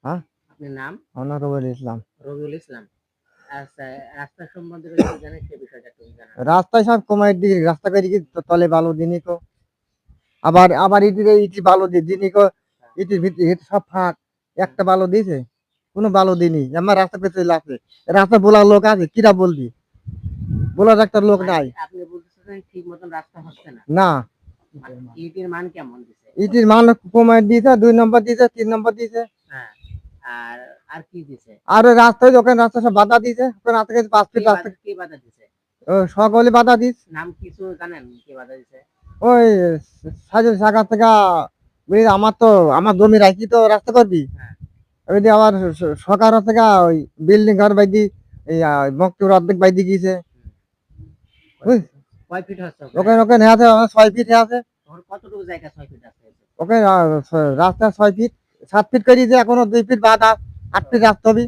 হ্যাঁ, আপনার নাম? আমার রবিউল ইসলাম। রবিউল ইসলাম। আচ্ছা, রাস্তা সম্বন্ধে কি জানেন সে বিষয়টা একটু জানান। রাস্তায় সব কমাই দিকে রাস্তা করে কি তলে বালু দিনই কো, আবার আবার ইটি বালু দিনই কো, ইটির ভিতরে ইট সব ফাঁক, একটা বালু দিয়েছে, কোনো বালু দিনই আমার রাস্তা পেতে আছে, রাস্তা বলার লোক আছে, কিরা বলবি, বলার একটা লোক মানে নাই। আপনি বলতেছেন ঠিক মতন রাস্তা হচ্ছে না। না, ইটের মান কেমন দিছে? ইটির মান কমাই দিয়েছে, 2 নম্বর দিয়েছে, 3 নম্বর দিয়েছে। হ্যাঁ। আর আর কি দিছে? আর ওই রাস্তায় ওখানে রাস্তা সব বাধা দিয়েছে, ওখানে রাস্তা থেকে 5 ফিট রাস্তা কে বাধা দিছে? সকলে বাধা দিস। নাম কিছু জানেন কে বাধা দিছে? ওই সাজের শাখা থেকে বুঝলি, আমার তো আমার জমি রাখি তো রাস্তা করবি, হ্যাঁ। ওই যে আবার সরকার থেকে ওই বিল্ডিং ঘর বাইদি, এই মক্তুর অর্ধেক বাইদি গিয়েছে। কয় ফিট হচ্ছে ওখানে ওখানে আছে 6 ফিট আছে, কতটুকু জায়গা 6 ফিট আছে? ওখানে রাস্তা 6 ফিট, 7 ফিট করে দিয়েছে, এখনো 2 ফিট বাদ, 8 ফিট রাস্তা হবে।